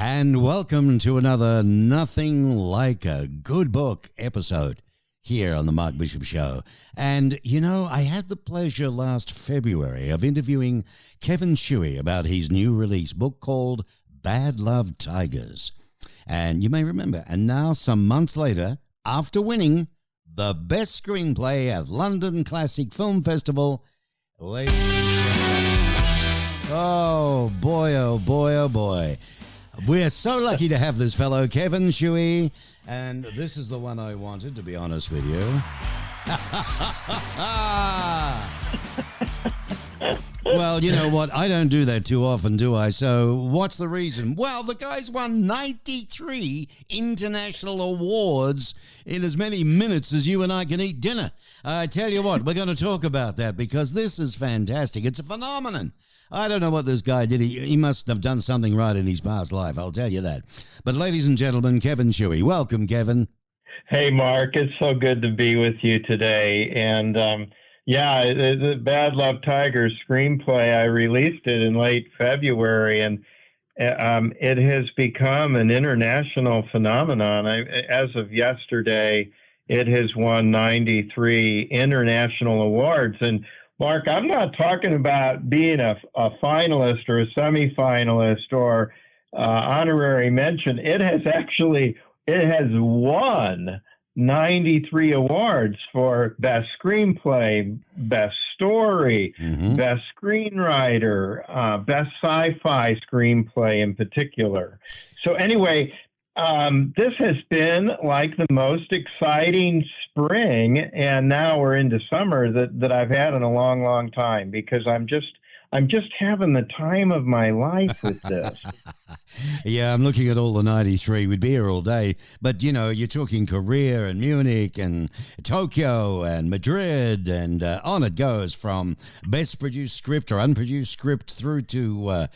And welcome to another Nothing Like a Good Book episode here on the Mark Bishop Show. And, you know, I had the pleasure last February of interviewing Kevin Schewe about his new release book called Bad Love Tigers. And you may remember, and now some months later, after winning the best screenplay at London Classic Film Festival, oh boy, oh boy, oh boy. We're so lucky to have this fellow, Kevin Schewe, and this is the one I wanted, to be honest with you. Well, you know what? I don't do that too often, do I? So what's the reason? Well, the guy's won 93 international awards in as many minutes as you and I can eat dinner. I tell you what, we're going to talk about that because this is fantastic. It's a phenomenon. I don't know what this guy did. He must have done something right in his past life, I'll tell you that. But ladies and gentlemen, Kevin Schewe. Welcome, Kevin. Hey, Mark. It's so good to be with you today. And the Bad Love Tigers screenplay, I released it in late February, and it has become an international phenomenon. As of yesterday, it has won 93 international awards. And Mark, I'm not talking about being a finalist or a semifinalist or honorary mention. It has won 93 awards for Best Screenplay, Best Story, Best Screenwriter, Best Sci-Fi Screenplay in particular. So anyway, this has been like the most exciting spring, and now we're into summer that I've had in a long, long time, because I'm just having the time of my life with this. Yeah, I'm looking at all the 93. We'd be here all day. But, you know, you're talking Korea and Munich and Tokyo and Madrid, and on it goes from best produced script or unproduced script through to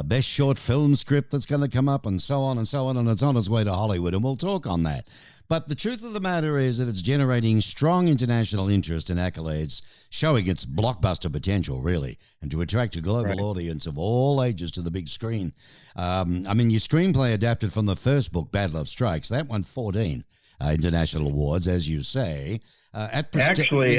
best short film script that's going to come up, and so on and so on. And it's on its way to Hollywood, and we'll talk on that. But the truth of the matter is that it's generating strong international interest and accolades, showing its blockbuster potential, really, and to attract a global audience of all ages to the big screen. I mean, your screenplay adapted from the first book, Bad Love Strikes, that won 14 international awards, as you say. Actually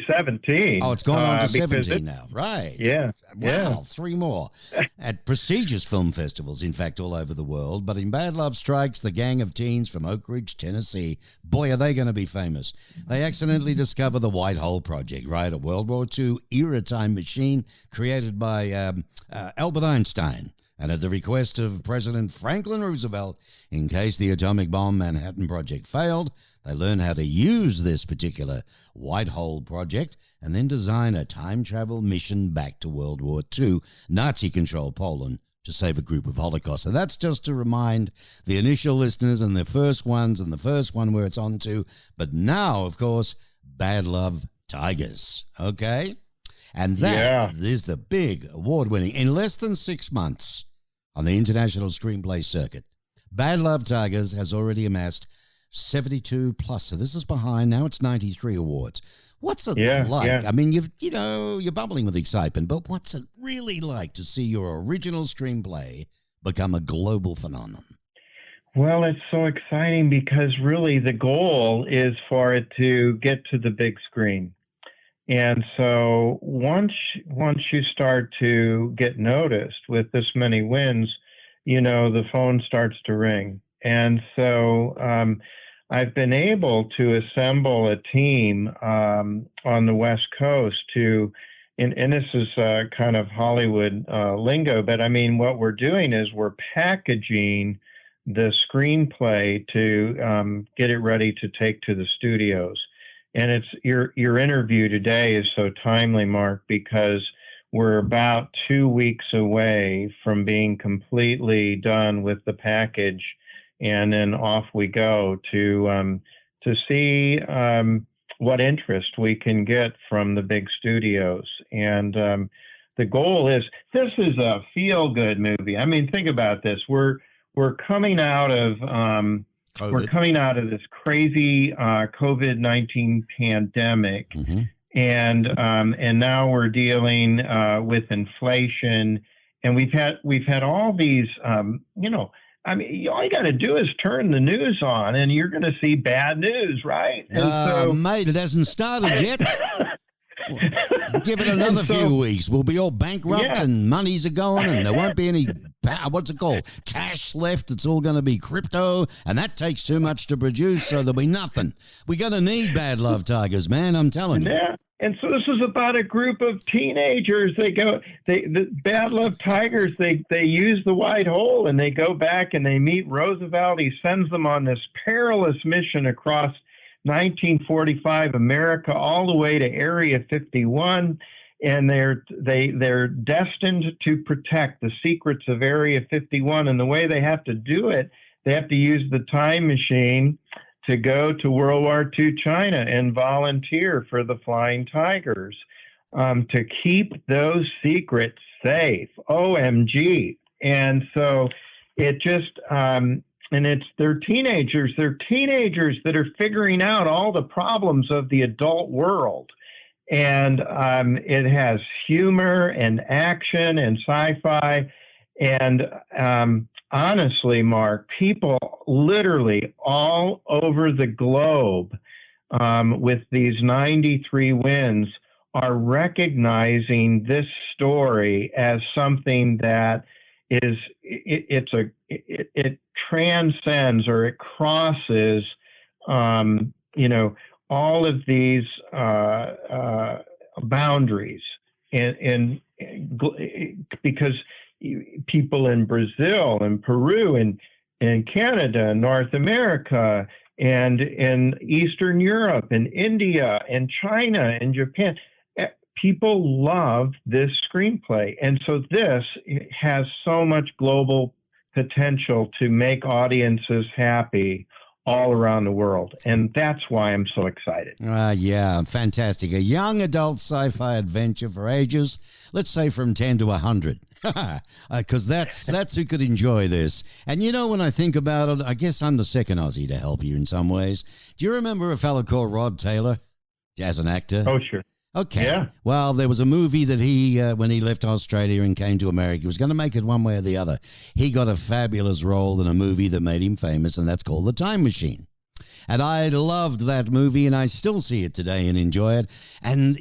17. Oh, it's gone on to 17 now. Right. Yeah. Wow, Yeah. 3 more. At prestigious film festivals, in fact, all over the world. But in Bad Love Strikes, the gang of teens from Oak Ridge, Tennessee, boy, are they going to be famous. They accidentally discover the White Hole Project, right? A World War II era time machine created by Albert Einstein. And at the request of President Franklin Roosevelt, in case the atomic bomb Manhattan Project failed, they learn how to use this particular White Hole Project and then design a time travel mission back to World War II, Nazi-controlled Poland, to save a group of Holocaust. And that's just to remind the initial listeners and the first ones and the first one where it's on to. But now, of course, Bad Love Tigers, okay? And that is the big award-winning, in less than 6 months on the International Screenplay Circuit. Bad Love Tigers has already amassed 72 plus. So this is behind. Now it's 93 awards. What's it like? Yeah. I mean, you're bubbling with excitement, but what's it really like to see your original screenplay become a global phenomenon? Well, it's so exciting because really the goal is for it to get to the big screen. And so once you start to get noticed with this many wins, you know, the phone starts to ring. And so I've been able to assemble a team on the West Coast and this is kind of Hollywood lingo, but I mean, what we're doing is we're packaging the screenplay to get it ready to take to the studios. And it's your interview today is so timely, Mark, because we're about 2 weeks away from being completely done with the package, and then off we go to see what interest we can get from the big studios. And the goal is, this is a feel-good movie. I mean, think about this. We're coming out of we're coming out of this crazy COVID-19 pandemic, and now we're dealing with inflation, and we've had all these I mean, all you got to do is turn the news on, and you're going to see bad news, right? And so, Mate, it hasn't started yet. Well, give it another few weeks. We'll be all bankrupt and monies are going and there won't be any, what's it called, cash left. It's all going to be crypto and that takes too much to produce, so there'll be nothing. We're going to need Bad Love Tigers, man, I'm telling you. Yeah. And so this is about a group of teenagers. The Bad Love Tigers, they use the white hole and they go back and they meet Roosevelt. He sends them on this perilous mission across 1945 America all the way to Area 51, and they're destined to protect the secrets of Area 51. And the way they have to do it, they have to use the time machine to go to World War II China and volunteer for the Flying Tigers to keep those secrets safe. OMG. And so it just and they're teenagers that are figuring out all the problems of the adult world. And it has humor and action and sci-fi. And honestly, Mark, people literally all over the globe with these 93 wins are recognizing this story as something that is it transcends, or it crosses all of these boundaries, and because people in Brazil and Peru and Canada and North America and in Eastern Europe and India and China and Japan, people love this screenplay. And so this has so much global potential to make audiences happy all around the world. And that's why I'm so excited. Yeah, fantastic. A young adult sci-fi adventure for ages, let's say from 10 to 100. Because that's who could enjoy this. And when I think about it, I guess I'm the second Aussie to help you in some ways. Do you remember a fellow called Rod Taylor as an actor? Oh, sure. Okay. Yeah. Well, there was a movie that he, when he left Australia and came to America, he was going to make it one way or the other. He got a fabulous role in a movie that made him famous, and that's called The Time Machine. And I loved that movie, and I still see it today and enjoy it. And,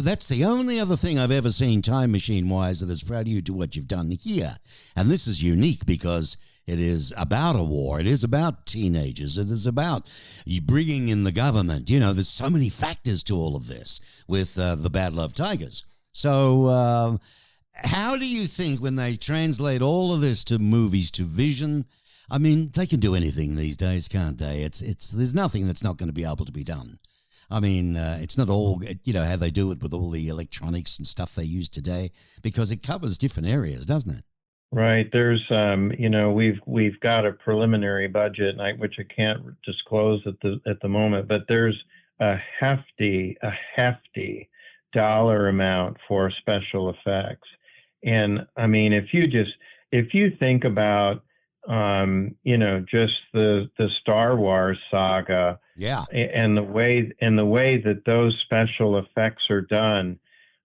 that's the only other thing I've ever seen time machine-wise that is proud of you to what you've done here. And this is unique because it is about a war. It is about teenagers. It is about you bringing in the government. There's so many factors to all of this with the Bad Love Tigers. So how do you think when they translate all of this to movies, to vision? I mean, they can do anything these days, can't they? There's nothing that's not going to be able to be done. I mean, it's not all, how they do it with all the electronics and stuff they use today, because it covers different areas, doesn't it? Right. There's, we've got a preliminary budget, which I can't disclose at the moment, but there's a hefty dollar amount for special effects. And I mean, if you think about, just the Star Wars saga, yeah, and the way that those special effects are done,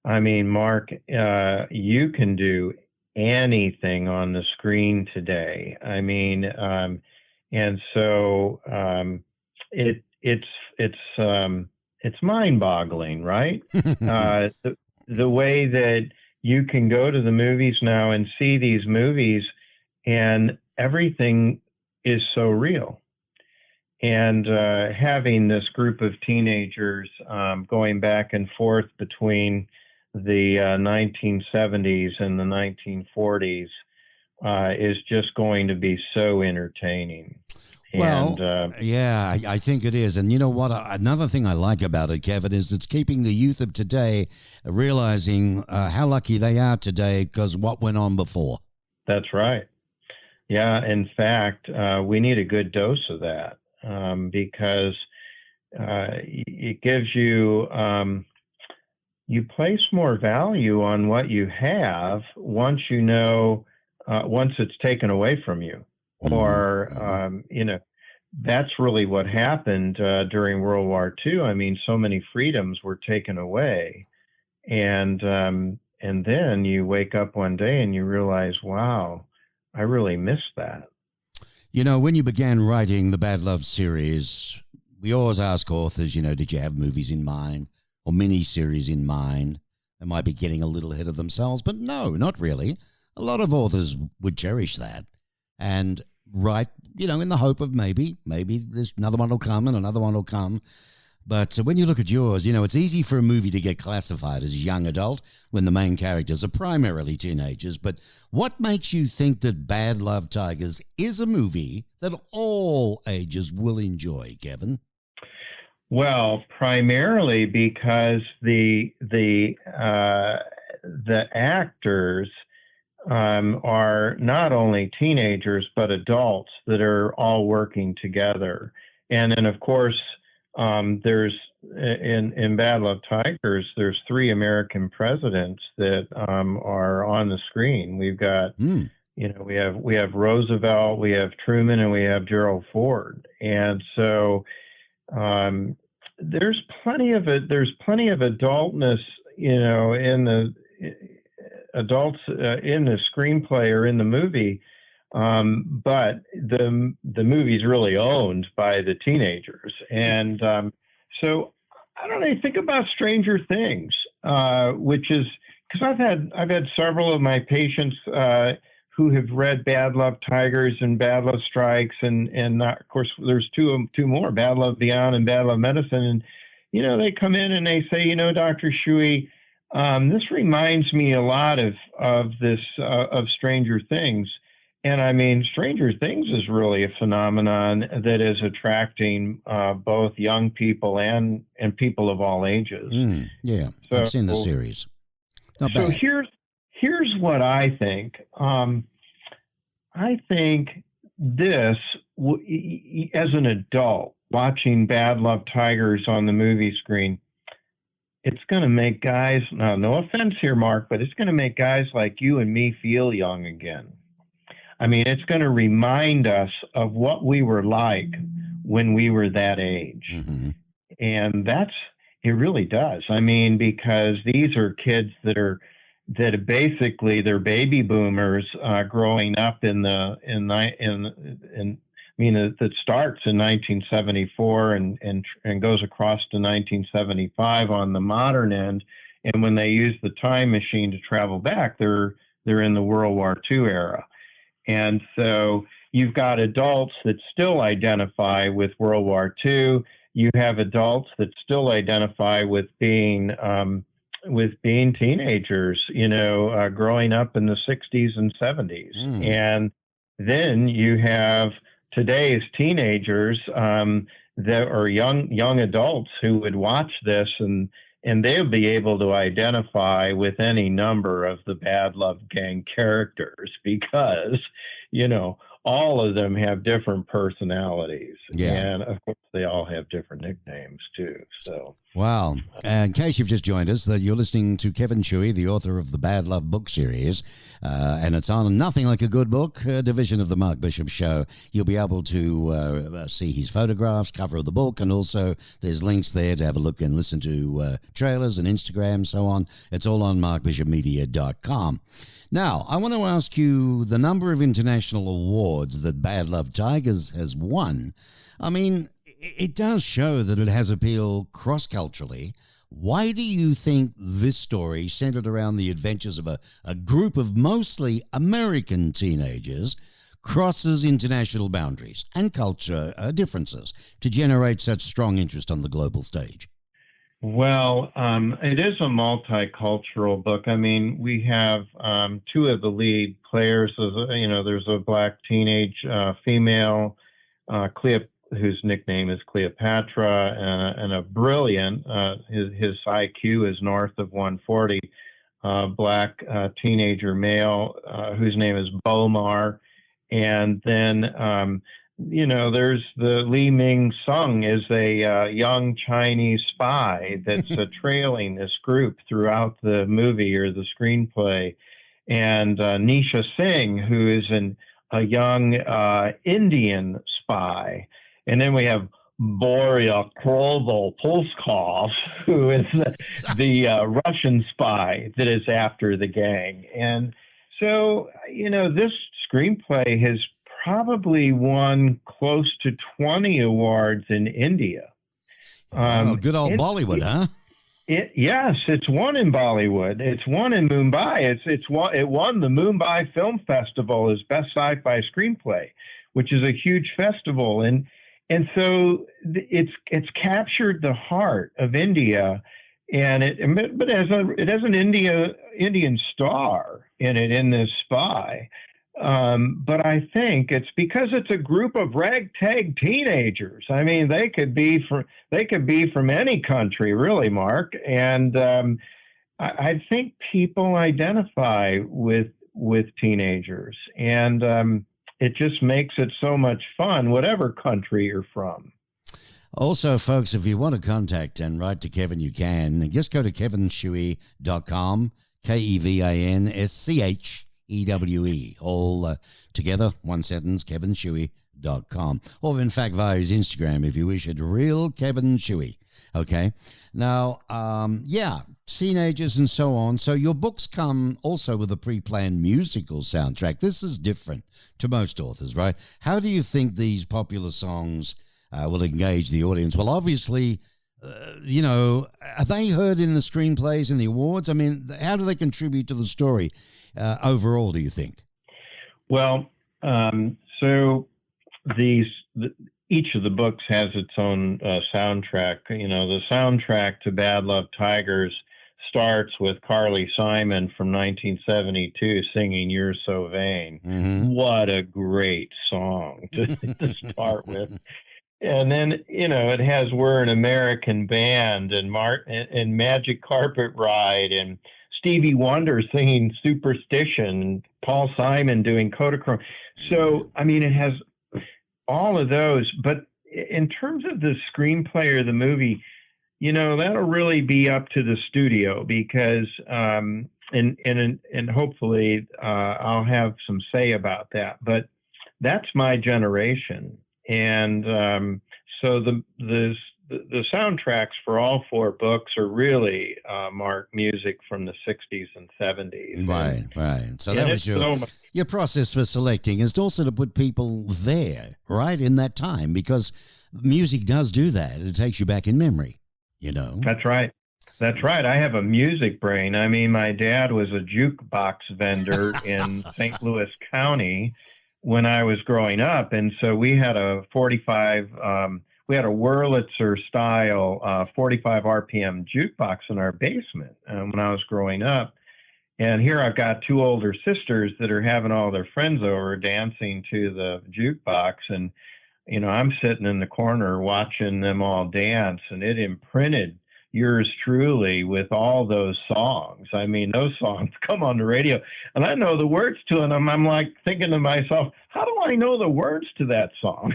I mean, Mark, you can do anything on the screen today. I mean, and so it's mind-boggling, right? The way that you can go to the movies now and see these movies, and everything is so real. And having this group of teenagers going back and forth between the 1970s and the 1940s is just going to be so entertaining. Well, yeah, I think it is. And you know what? Another thing I like about it, Kevin, is it's keeping the youth of today realizing how lucky they are today because what went on before. That's right. Yeah, in fact, we need a good dose of that because it gives you, you place more value on what you have once once it's taken away from you. Or, that's really what happened during World War II. I mean, so many freedoms were taken away. And then you wake up one day and you realize, wow, I really missed that. You know, when you began writing the Bad Love series, we always ask authors, you know, did you have movies in mind or miniseries in mind? They might be getting a little ahead of themselves, but no, not really. A lot of authors would cherish that and write, you know, in the hope of maybe there's another one will come and another one will come. But when you look at yours, you know, it's easy for a movie to get classified as young adult when the main characters are primarily teenagers. But what makes you think that Bad Love Tigers is a movie that all ages will enjoy, Kevin? Well, primarily because the actors are not only teenagers but adults that are all working together, and then of course there's in Bad Love Tigers there's three American presidents that are on the screen. We've got you know we have Roosevelt, we have Truman, and we have Gerald Ford, and so there's plenty of adultness, you know, in the adults in the screenplay or in the movie, but the movie's really owned by the teenagers, and so I don't know. Think about Stranger Things, which is because I've had several of my patients who have read Bad Love Tigers and Bad Love Strikes, and not, of course there's two more, Bad Love Beyond and Bad Love Medicine, and you know they come in and they say, you know, Dr. Schewe, this reminds me a lot of this of Stranger Things, and I mean Stranger Things is really a phenomenon that is attracting both young people and people of all ages. Yeah, so, I've seen the series. Not so bad. Here's what I think. I think this, as an adult, watching Bad Love Tigers on the movie screen, it's going to make guys, no offense here, Mark, but it's going to make guys like you and me feel young again. I mean, it's going to remind us of what we were like when we were that age. Mm-hmm. And it really does. I mean, because these are kids that basically they're baby boomers growing up that starts in 1974 and goes across to 1975 on the modern end. And when they use the time machine to travel back, they're in the World War II era. And so you've got adults that still identify with World War II. You have adults that still identify with being teenagers, you know, growing up in the 60s and 70s. And then you have today's teenagers that are young adults who would watch this and they'll be able to identify with any number of the Bad Love Gang characters because, you know, all of them have different personalities. Yeah. And of course, they all have different nicknames too. So, wow. In case you've just joined us, that you're listening to Kevin Schewe, the author of the Bad Love book series, and it's on Nothing Like a Good Book, a division of the Mark Bishop Show. You'll be able to see his photographs, cover of the book, and also there's links there to have a look and listen to trailers and Instagram, so on. It's all on markbishopmedia.com. Now, I want to ask you the number of international awards that Bad Love Tigers has won. I mean, it does show that it has appeal cross-culturally. Why do you think this story, centered around the adventures of a group of mostly American teenagers, crosses international boundaries and culture differences to generate such strong interest on the global stage? Well, it is a multicultural book. I mean, we have two of the lead players. You know, there's a black teenage female, whose nickname is Cleopatra, and a brilliant, his IQ is north of 140, black teenager male, whose name is Bomar. And then, you know, there's the Li Ming Sung is a young Chinese spy that's trailing this group throughout the movie or the screenplay. And Nisha Singh, who is a young Indian spy. And then we have Borya Polskov, who is the Russian spy that is after the gang. And so, you know, this screenplay has probably won close to 20 awards in India. Oh, good old Bollywood, huh? Yes, it's won in Bollywood. It's won in Mumbai. It won the Mumbai Film Festival as best sci-fi screenplay, which is a huge festival, and so it's captured the heart of India, and it has an Indian star in it in this Spy. But I think it's because it's a group of ragtag teenagers. I mean, they could be from any country, really, Mark. And I think people identify with teenagers, and it just makes it so much fun, whatever country you're from. Also, folks, if you want to contact and write to Kevin, you can. Just go to kevinschewe.com, KevinSchewe, all together, one sentence, kevinschewe.com. Or, in fact, via his Instagram, if you wish, at Real Kevin Schewe. Okay? Now, teenagers and so on. So your books come also with a pre-planned musical soundtrack. This is different to most authors, right? How do you think these popular songs will engage the audience? Well, obviously, are they heard in the screenplays and the awards? I mean, how do they contribute to the story overall, do you think? Well, so each of the books has its own soundtrack. You know, the soundtrack to Bad Love Tigers starts with Carly Simon from 1972 singing You're So Vain. Mm-hmm. What a great song to start with. And then, it has We're an American Band and Magic Carpet Ride and Stevie Wonder singing Superstition and Paul Simon doing Kodachrome. So, I mean, it has all of those. But in terms of the screenplay or the movie, that'll really be up to the studio because, and hopefully I'll have some say about that. But that's my generation. And so the soundtracks for all four books are really Mark music from the 60s and 70s. Right. So that was your process for selecting is also to put people there, right, in that time, because music does do that. It takes you back in memory, That's right. I have a music brain. I mean, my dad was a jukebox vendor in St. Louis County when I was growing up. And so we had a 45, we had a Wurlitzer style 45 RPM jukebox in our basement when I was growing up. And here I've got two older sisters that are having all their friends over dancing to the jukebox. And, I'm sitting in the corner watching them all dance, and it imprinted yours truly with all those songs. I mean, those songs come on the radio and I know the words to them. I'm like thinking to myself, how do I know the words to that song?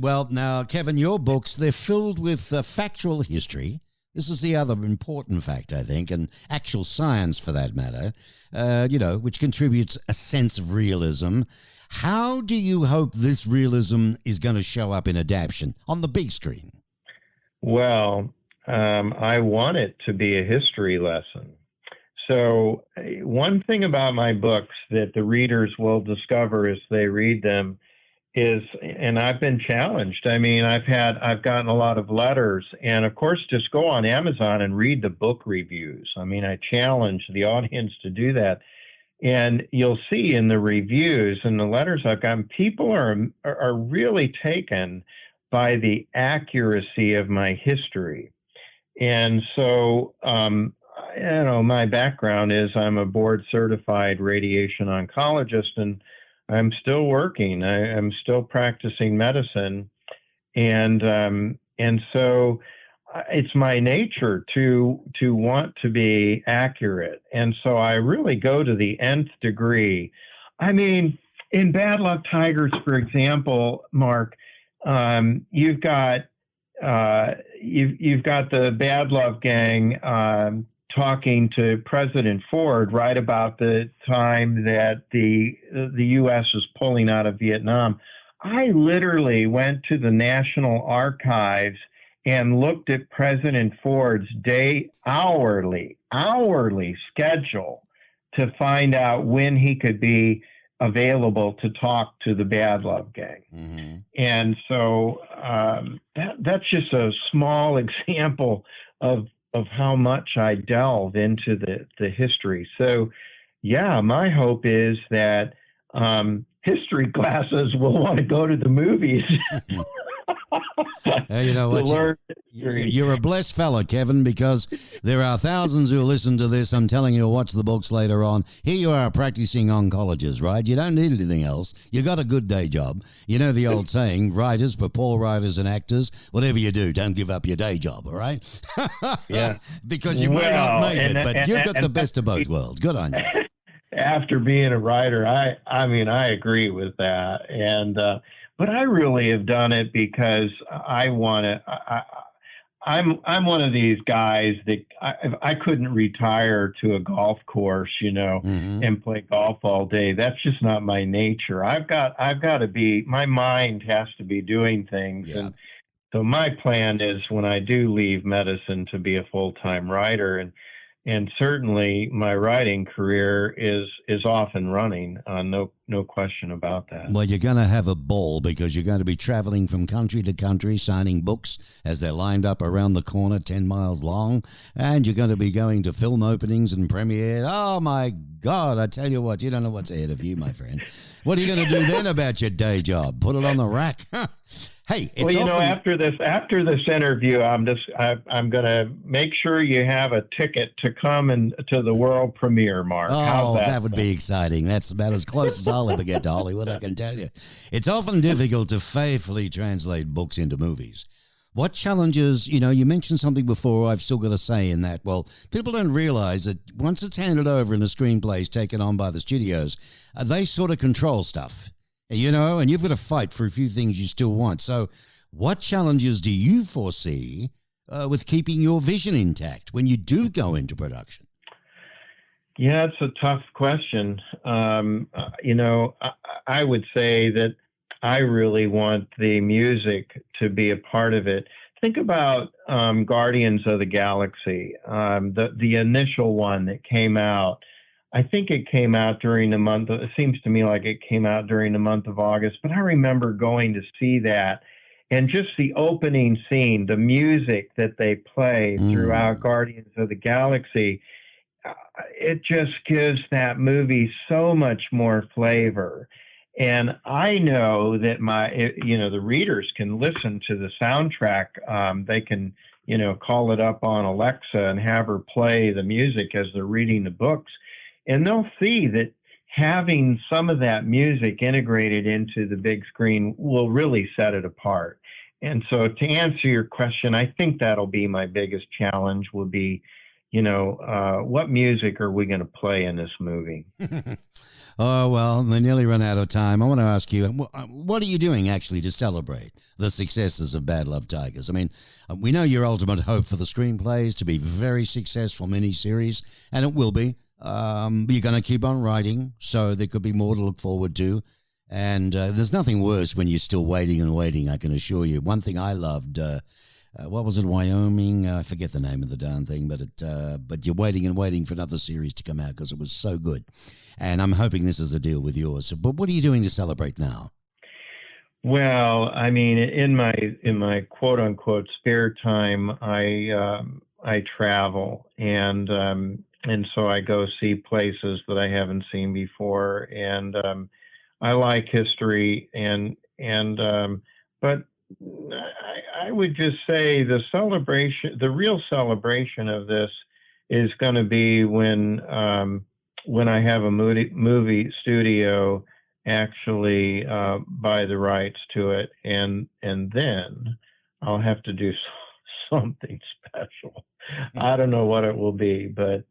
Well, now, Kevin, your books, they're filled with factual history. This is the other important fact, I think, and actual science for that matter, which contributes a sense of realism. How do you hope this realism is going to show up in adaptation on the big screen? Well, I want it to be a history lesson. So one thing about my books that the readers will discover as they read them is, and I've been challenged. I mean, I've gotten a lot of letters, and of course, just go on Amazon and read the book reviews. I mean, I challenge the audience to do that. And you'll see in the reviews and the letters I've gotten, people are really taken by the accuracy of my history. And so, my background is I'm a board certified radiation oncologist, and I'm still working. I'm still practicing medicine. And so it's my nature to want to be accurate. And so I really go to the nth degree. I mean, in Bad Love Tigers, for example, Mark, you've got the Bad Love gang talking to President Ford right about the time that the U.S. was pulling out of Vietnam. I literally went to the National Archives and looked at President Ford's hourly schedule to find out when he could be available to talk to the Bad Love Gang. Mm-hmm. And so that's just a small example of how much I delve into the history. So, yeah, my hope is that history classes will want to go to the movies. You know what? You're a blessed fella, Kevin, because there are thousands who listen to this. I'm telling you, watch the books later on. Here you are, a practicing oncologist, right? You don't need anything else. You got a good day job. You know the old saying, writers, but poor writers and actors, whatever you do, don't give up your day job, all right? Yeah. Because you may not make it, but you've got the best of both worlds. Good on you. After being a writer, I mean, I agree with that. And, but I really have done it because I want to. I'm one of these guys that I couldn't retire to a golf course, Mm-hmm. and play golf all day. That's just not my nature. I've got to be. My mind has to be doing things, Yeah. and so my plan is when I do leave medicine to be a full-time writer, and certainly my writing career is off and running. No question about that. Well, you're going to have a ball because you're going to be traveling from country to country signing books as they're lined up around the corner 10 miles long. And you're going to be going to film openings and premieres. Oh, my God. I tell you what, you don't know what's ahead of you, my friend. What are you going to do then about your day job? Put it on the rack? Hey, it's after this interview, I'm going to make sure you have a ticket to come to the world premiere, Mark. Oh, that would be exciting. That's about as close as I'll ever get to Hollywood, I can tell you. It's often difficult to faithfully translate books into movies. What challenges, you mentioned something before I've still got to say in that, well, people don't realize that once it's handed over and the screenplay is taken on by the studios, they sort of control stuff. And you've got to fight for a few things you still want. So what challenges do you foresee with keeping your vision intact when you do go into production? Yeah, it's a tough question. I would say that I really want the music to be a part of it. Think about Guardians of the Galaxy, the initial one that came out. I think it came out during the month. It seems to me like it came out during the month of August, but I remember going to see that, and just the opening scene, the music that they play throughout Guardians of the Galaxy, it just gives that movie so much more flavor. And I know that the readers can listen to the soundtrack. They can, call it up on Alexa and have her play the music as they're reading the books. And they'll see that having some of that music integrated into the big screen will really set it apart. And so to answer your question, I think that'll be my biggest challenge will be, what music are we going to play in this movie? Oh, well, we nearly run out of time. I want to ask you, what are you doing actually to celebrate the successes of Bad Love Tigers? I mean, we know your ultimate hope for the screenplays to be very successful miniseries, and it will be. You're going to keep on writing, so there could be more to look forward to. And there's nothing worse when you're still waiting and waiting, I can assure you. One thing I loved, what was it, Wyoming? I forget the name of the darn thing, but you're waiting and waiting for another series to come out because it was so good. And I'm hoping this is a deal with yours. But what are you doing to celebrate now? Well, I mean, in my quote unquote spare time, I travel and so I go see places that I haven't seen before, and I like history, but I would just say the real celebration of this is going to be when I have a movie studio actually buy the rights to it, and then I'll have to do something special. I don't know what it will be, but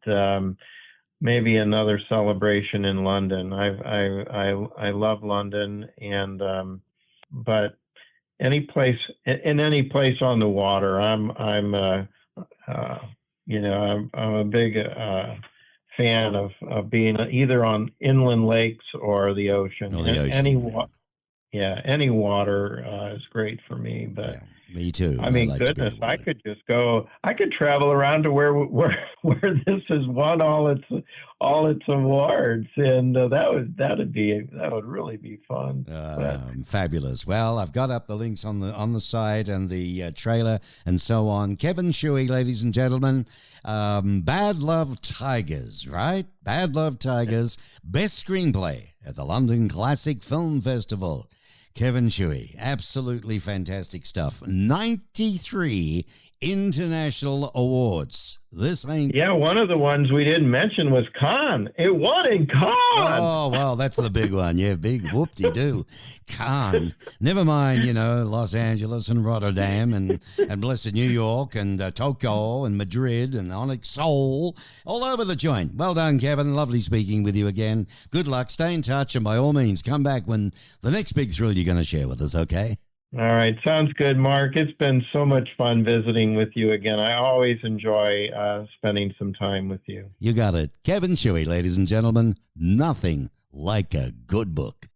maybe another celebration in London. I love London, and but any place on the water. I'm a big fan of being either on inland lakes or the ocean. Oh, the ocean. Any water is great for me, but. Yeah. Me too. I mean, goodness, I could just go. I could travel around to where this has won all all its awards, and that would really be fun. Fabulous. Well, I've got up the links on the site and the trailer and so on. Kevin Schewe, ladies and gentlemen. Bad Love Tigers, right? Bad Love Tigers, best screenplay at the London Classic Film Festival. Kevin Schewe, absolutely fantastic stuff. 93 international awards. This ain't... Yeah, one of the ones we didn't mention was Cannes. It won in Cannes. Oh, well, that's the big one. Yeah, big whoop-de-doo. Cannes. Never mind, Los Angeles and Rotterdam and blessed New York and Tokyo and Madrid and Onyx Seoul. All over the joint. Well done, Kevin. Lovely speaking with you again. Good luck. Stay in touch and by all means, come back when the next big thrill you're going to share with us, okay? All right. Sounds good, Mark. It's been so much fun visiting with you again. I always enjoy spending some time with you. You got it. Kevin Schewe, ladies and gentlemen. Nothing like a good book.